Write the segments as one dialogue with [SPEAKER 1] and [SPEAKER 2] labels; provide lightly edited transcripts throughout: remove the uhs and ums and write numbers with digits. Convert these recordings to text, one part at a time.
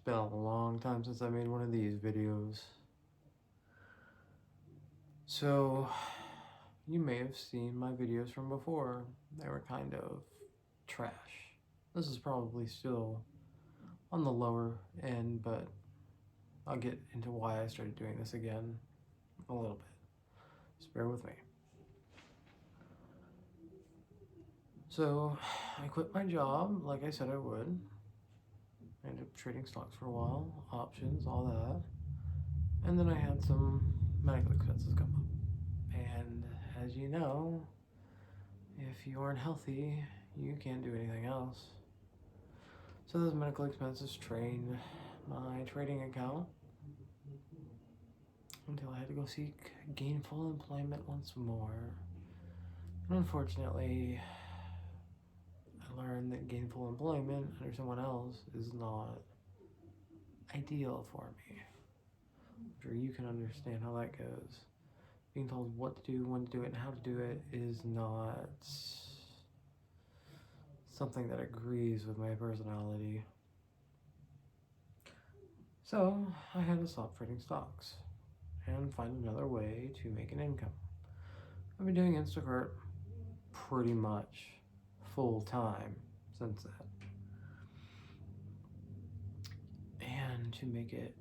[SPEAKER 1] It's been a long time since I made one of these videos. So, you may have seen my videos from before. They were kind of trash. This is probably still on the lower end, but I'll get into why I started doing this again a little bit. Just bear with me. So, I quit my job like I said I would. I ended up trading stocks for a while, options, all that. And then I had some medical expenses come up. And as you know, if you aren't healthy, you can't do anything else. So those medical expenses drained my trading account until I had to go seek gainful employment once more. And unfortunately, I learned that gainful employment under someone else is not ideal for me. I'm sure you can understand how that goes. Being told what to do, when to do it, and how to do it is not something that agrees with my personality. So I had to stop trading stocks and find another way to make an income. I've been doing Instacart pretty much full time since then. And to make it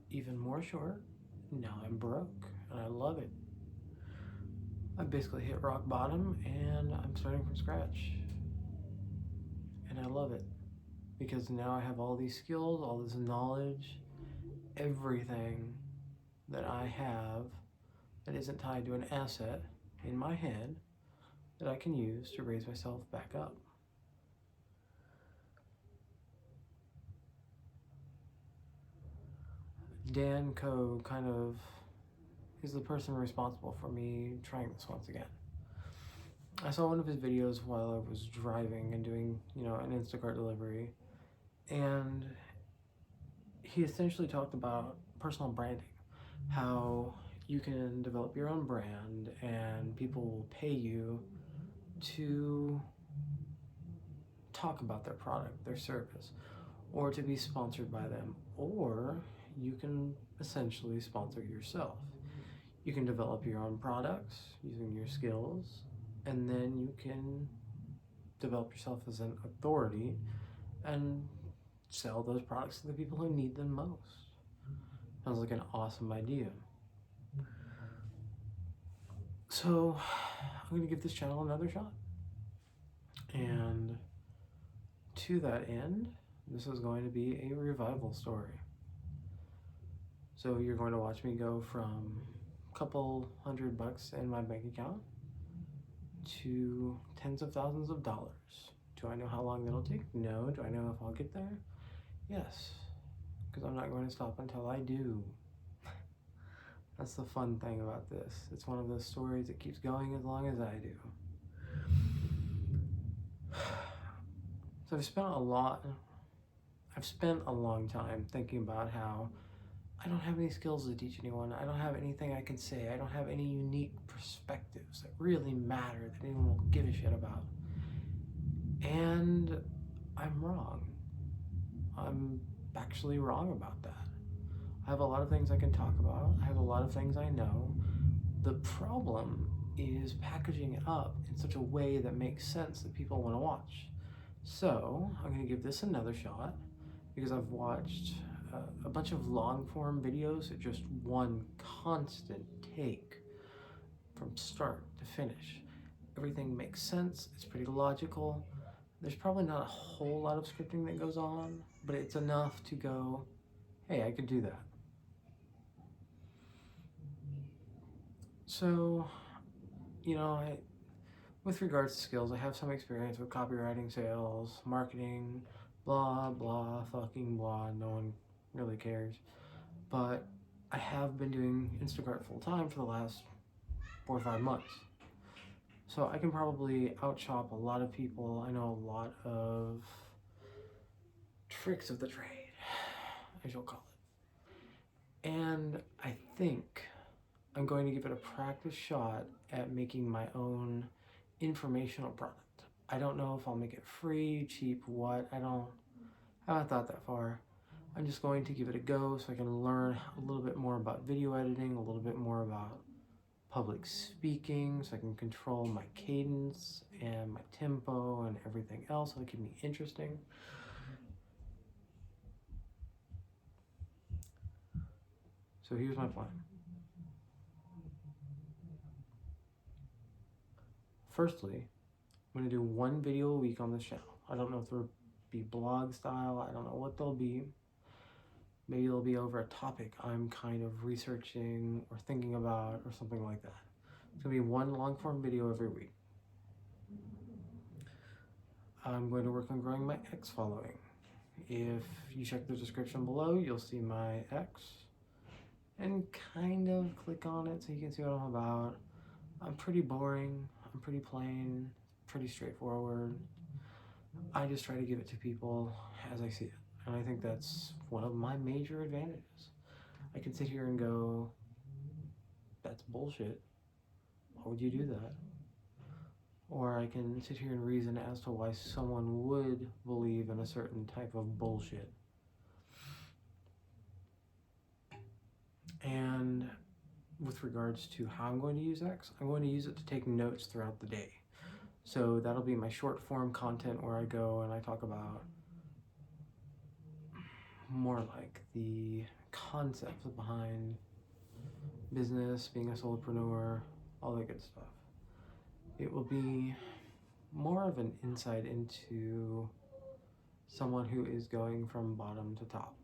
[SPEAKER 1] even more short, now I'm broke and I love it. I basically hit rock bottom and I'm starting from scratch. And I love it because now I have all these skills, all this knowledge, everything that I have that isn't tied to an asset in my head that I can use to raise myself back up. Dan Coe kind of is the person responsible for me trying this once again. I saw one of his videos while I was driving and doing, an Instacart delivery, and he essentially talked about personal branding, how you can develop your own brand and people will pay you to talk about their product, their service, or to be sponsored by them, or you can essentially sponsor yourself. You can develop your own products using your skills, and then you can develop yourself as an authority and sell those products to the people who need them most. Sounds like an awesome idea. So I'm gonna give this channel another shot. And to that end, this is going to be a revival story. So you're going to watch me go from a couple $100 in my bank account to tens of thousands of dollars. Do I know how long that'll take? No. Do I know if I'll get there? Yes, because I'm not going to stop until I do. That's the fun thing about this. It's one of those stories that keeps going as long as I do. So I've spent a long time thinking about how I don't have any skills to teach anyone. I don't have anything I can say. I don't have any unique perspectives that really matter that anyone will give a shit about. And I'm wrong. I'm actually wrong about that. I have a lot of things I can talk about. I have a lot of things I know. The problem is packaging it up in such a way that makes sense that people want to watch. So I'm going to give this another shot because I've watched a bunch of long form videos at just one constant take from start to finish. Everything makes sense. It's pretty logical. There's probably not a whole lot of scripting that goes on, but it's enough to go, hey, I could do that. So, with regards to skills, I have some experience with copywriting, sales, marketing, blah, blah, fucking blah. No one really cares. But I have been doing Instacart full time for the last 4 or 5 months. So I can probably outshop a lot of people. I know a lot of tricks of the trade, as you'll call it. And I think I'm going to give it a practice shot at making my own informational product. I don't know if I'll make it free, cheap, what. I haven't thought that far. I'm just going to give it a go so I can learn a little bit more about video editing, a little bit more about public speaking, so I can control my cadence and my tempo and everything else so it can be interesting. So here's my plan. Firstly, I'm going to do one video a week on this channel. I don't know if it'll be blog style, I don't know what they'll be. Maybe it'll be over a topic I'm kind of researching or thinking about or something like that. It's going to be one long form video every week. I'm going to work on growing my X following. If you check the description below, you'll see my X. And kind of click on it so you can see what I'm about. I'm pretty boring, I'm pretty plain, pretty straightforward. I just try to give it to people as I see it. And I think that's one of my major advantages. I can sit here and go, that's bullshit. Why would you do that? Or I can sit here and reason as to why someone would believe in a certain type of bullshit. And with regards to how I'm going to use X, I'm going to use it to take notes throughout the day. So that'll be my short form content where I go and I talk about more like the concepts behind business, being a solopreneur, all that good stuff. It will be more of an insight into someone who is going from bottom to top.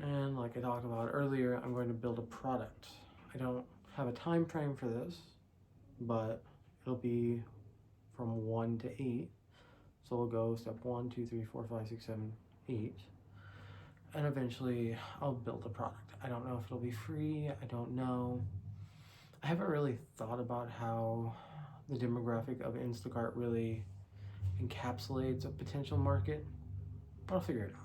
[SPEAKER 1] And like I talked about earlier, I'm going to build a product. I don't have a time frame for this, but it'll be from 1 to 8. So we'll go step 1, 2, 3, 4, 5, 6, 7, 8. And eventually I'll build a product. I don't know if it'll be free, I don't know. I haven't really thought about how the demographic of Instacart really encapsulates a potential market, but I'll figure it out.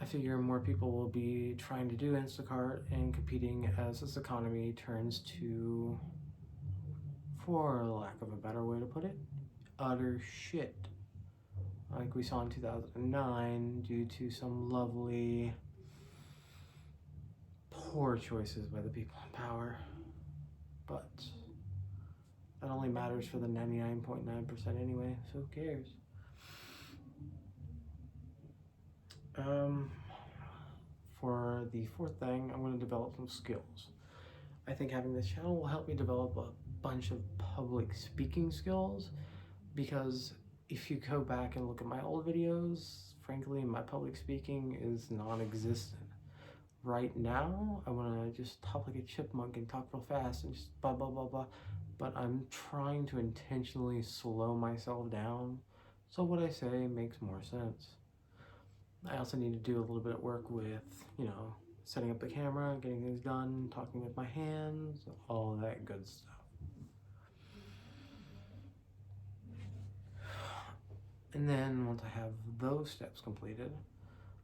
[SPEAKER 1] I figure more people will be trying to do Instacart and competing as this economy turns to, for lack of a better way to put it, utter shit. Like we saw in 2009 due to some lovely poor choices by the people in power. But that only matters for the 99.9% anyway, so who cares? For the fourth thing, I'm going to develop some skills. I think having this channel will help me develop a bunch of public speaking skills, because if you go back and look at my old videos, frankly, my public speaking is non-existent. Right now, I want to just talk like a chipmunk and talk real fast and just blah, blah, blah, blah. But I'm trying to intentionally slow myself down so what I say makes more sense. I also need to do a little bit of work with, setting up the camera, getting things done, talking with my hands, all that good stuff. And then once I have those steps completed,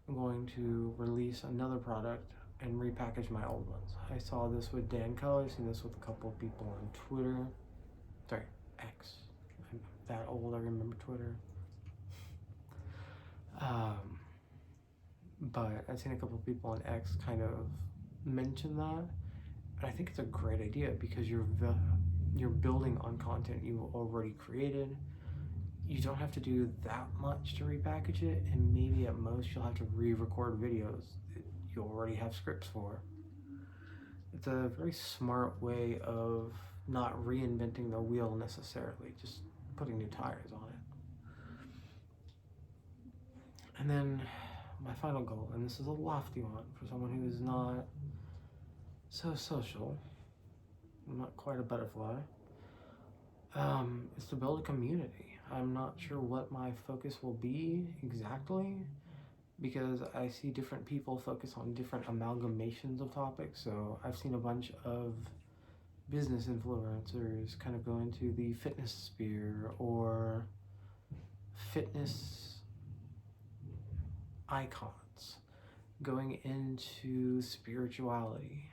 [SPEAKER 1] I'm going to release another product and repackage my old ones. I saw this with Dan Coe, I've seen this with a couple of people on Twitter. Sorry, X. I'm that old, I remember Twitter. But I've seen a couple of people on X kind of mention that. And I think it's a great idea because you're building on content you've already created. You don't have to do that much to repackage it, and maybe at most you'll have to re-record videos that you already have scripts for. It's a very smart way of not reinventing the wheel necessarily, just putting new tires on it. And then my final goal, and this is a lofty one for someone who is not so social, I'm not quite a butterfly, is to build a community. I'm not sure what my focus will be exactly, because I see different people focus on different amalgamations of topics. So I've seen a bunch of business influencers kind of go into the fitness sphere or fitness icons, going into spirituality,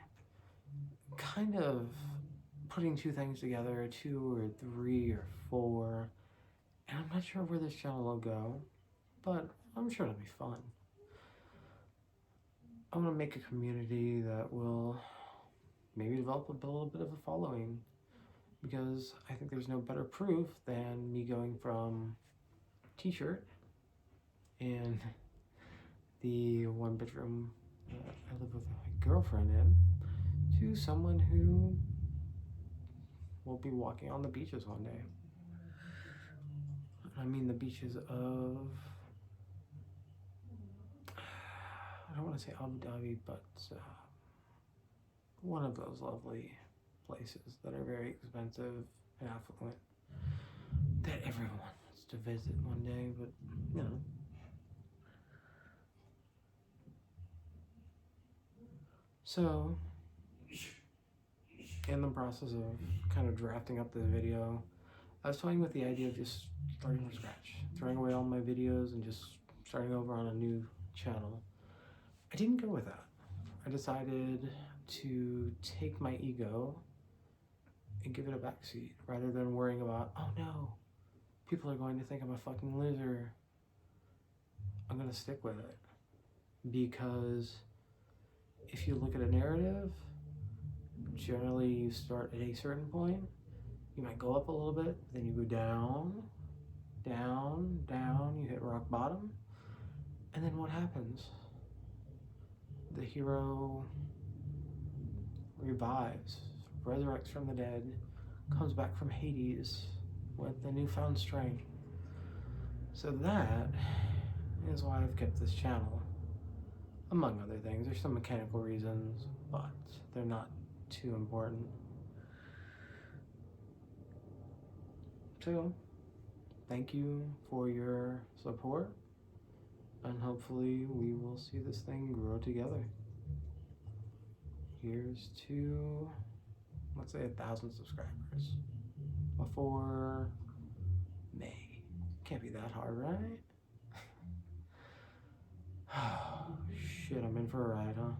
[SPEAKER 1] kind of putting two things together, 2 or 3 or 4, And I'm not sure where this channel will go, but I'm sure it'll be fun. I want to make a community that will maybe develop a little bit of a following, because I think there's no better proof than me going from t-shirt and the one bedroom that I live with my girlfriend in to someone who will be walking on the beaches one day. I mean the beaches of, I don't want to say Abu Dhabi, but one of those lovely places that are very expensive and affluent that everyone wants to visit one day, but you know. So, in the process of kind of drafting up the video, I was toying with the idea of just starting from scratch, throwing away all my videos and just starting over on a new channel. I didn't go with that. I decided to take my ego and give it a backseat rather than worrying about, oh no, people are going to think I'm a fucking loser. I'm gonna stick with it, because if you look at a narrative, generally you start at a certain point. You might go up a little bit, then you go down, down, down, you hit rock bottom, and then what happens? The hero revives, resurrects from the dead, comes back from Hades with a newfound strength. So that is why I've kept this channel, among other things. There's some mechanical reasons, but they're not too important. So, thank you for your support, and hopefully we will see this thing grow together. Here's to, let's say, 1,000 subscribers before May. Can't be that hard, right? Shit, I'm in for a ride, huh?